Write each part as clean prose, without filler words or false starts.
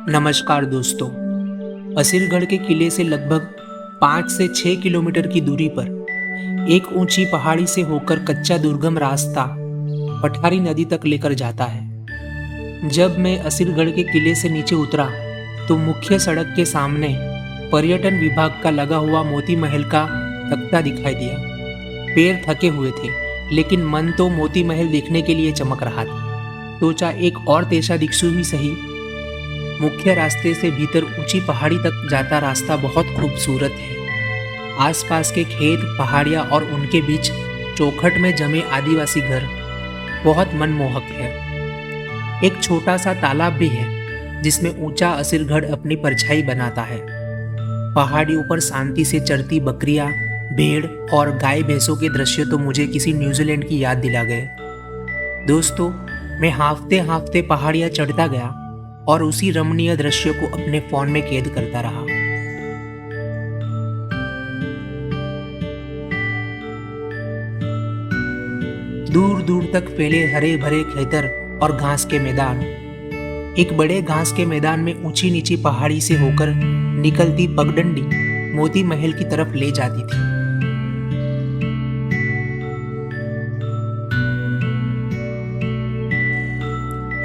नमस्कार दोस्तों। असीरगढ़ के किले से लगभग 5 से 6 किलोमीटर की दूरी पर एक ऊंची पहाड़ी से होकर कच्चा दुर्गम रास्ता पठारी नदी तक लेकर जाता है। जब मैं असीरगढ़ के किले से नीचे उतरा तो मुख्य सड़क के सामने पर्यटन विभाग का लगा हुआ मोती महल का तख्ता दिखाई दिया। पैर थके हुए थे लेकिन मन तो मोती महल देखने के लिए चमक रहा था। सोचा एक और तेजा दिक्सु ही सही। मुख्य रास्ते से भीतर ऊंची पहाड़ी तक जाता रास्ता बहुत खूबसूरत है। आसपास के खेत, पहाड़ियां और उनके बीच चौखट में जमे आदिवासी घर बहुत मनमोहक है। एक छोटा सा तालाब भी है जिसमें ऊंचा असीरगढ़ अपनी परछाई बनाता है। पहाड़ियों पर शांति से चरती बकरियां, भेड़ और गाय भैंसों के दृश्य तो मुझे किसी न्यूजीलैंड की याद दिला गए। दोस्तों, मैं हाँफते हाँफते पहाड़ियां चढ़ता गया और उसी रमणीय दृश्य को अपने फोन में कैद करता रहा। दूर दूर तक फैले हरे भरे खेतर और घास के मैदान। एक बड़े घास के मैदान में ऊंची नीची पहाड़ी से होकर निकलती पगडंडी मोती महल की तरफ ले जाती थी।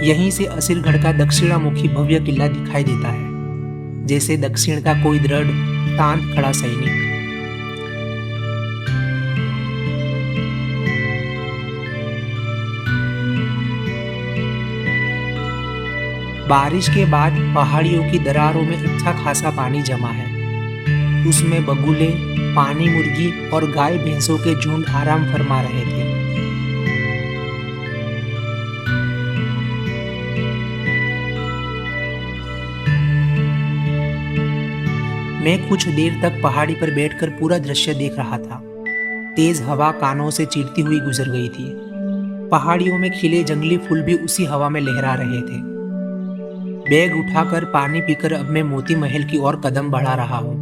यहीं से असीरगढ़ का दक्षिणामुखी भव्य किला दिखाई देता है, जैसे दक्षिण का कोई दृढ़ शांत खड़ा सैनिक। बारिश के बाद पहाड़ियों की दरारों में अच्छा खासा पानी जमा है। उसमें बगुले, पानी मुर्गी और गाय भैंसों के झुंड आराम फरमा रहे थे। मैं कुछ देर तक पहाड़ी पर बैठकर पूरा दृश्य देख रहा था। तेज हवा कानों से चीरती हुई गुजर गई थी। पहाड़ियों में खिले जंगली फूल भी उसी हवा में लहरा रहे थे। बैग उठाकर पानी पीकर अब मैं मोती महल की ओर कदम बढ़ा रहा हूँ।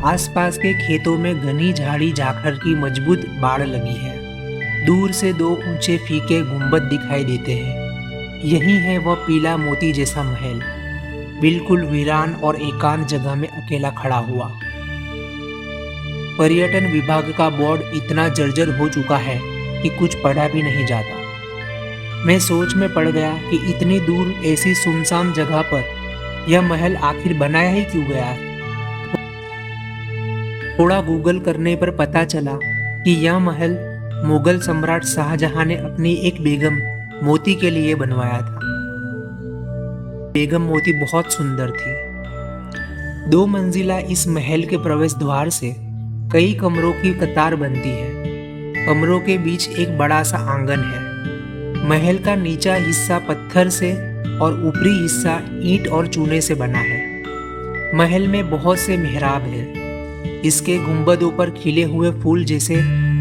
आसपास के खेतों में घनी झाड़ी जाखड़ की मजबूत बाड़ लगी है। दूर से दो ऊंचे फीके गुंबद दिखाई देते हैं। यही है वह पीला मोती जैसा महल, बिल्कुल वीरान और एकांत जगह में अकेला खड़ा हुआ। पर्यटन विभाग का बोर्ड इतना जर्जर हो चुका है कि कुछ पढ़ा भी नहीं जाता। मैं सोच में पड़ गया कि इतनी दूर ऐसी सुनसान जगह पर यह महल आखिर बनाया ही क्यों गया। थोड़ा गूगल करने पर पता चला कि यह महल मुगल सम्राट शाहजहां ने अपनी एक बेगम मोती के लिए बनवाया था। बेगम मोती बहुत सुंदर थी। 2 मंजिला इस महल के प्रवेश द्वार से कई कमरों की कतार बनती है। कमरों के बीच एक बड़ा सा आंगन है। महल का नीचा हिस्सा पत्थर से और ऊपरी हिस्सा ईंट और चूने से बना है। महल में बहुत से मेहराब है। इसके गुंबदों पर खिले हुए फूल जैसे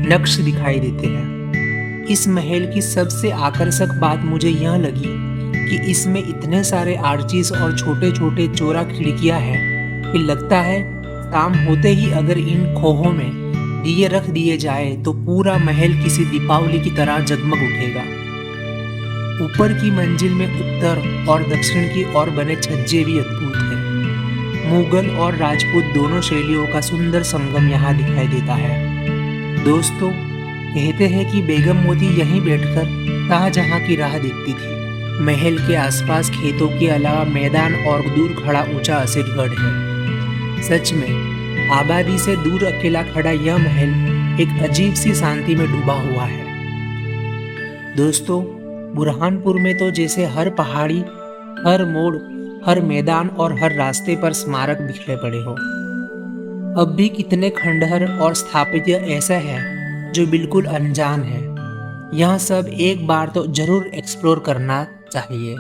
नक्श दिखाई देते हैं। इस महल की सबसे आकर्षक बात मुझे यह लगी कि इसमें इतने सारे आर्चिस और छोटे छोटे चौरा खिड़कियां हैं कि लगता है शाम होते ही अगर इन खोहों में दिए रख दिए जाए तो पूरा महल किसी दीपावली की तरह जगमग उठेगा। ऊपर की मंजिल में उत्तर और दक्षिण की ओर बने छज्जे भी अद्भुत हैं। मुगल और राजपूत दोनों शैलियों का सुंदर संगम यहाँ दिखाई देता है। दोस्तों, कहते हैं कि बेगम मोती यहीं बैठकर शाहजहां की राह देखती थी। महल के आसपास खेतों के अलावा मैदान और दूर खड़ा ऊंचा असीरगढ़ है। सच में आबादी से दूर अकेला खड़ा यह महल एक अजीब सी शांति में डूबा हुआ है। दोस्तों, बुरहानपुर में तो जैसे हर पहाड़ी, हर मोड़, हर मैदान और हर रास्ते पर स्मारक बिखरे पड़े हो। अब भी कितने खंडहर और स्थापत्य ऐसा है जो बिल्कुल अनजान है। यह सब एक बार तो जरूर एक्सप्लोर करना चाहिए।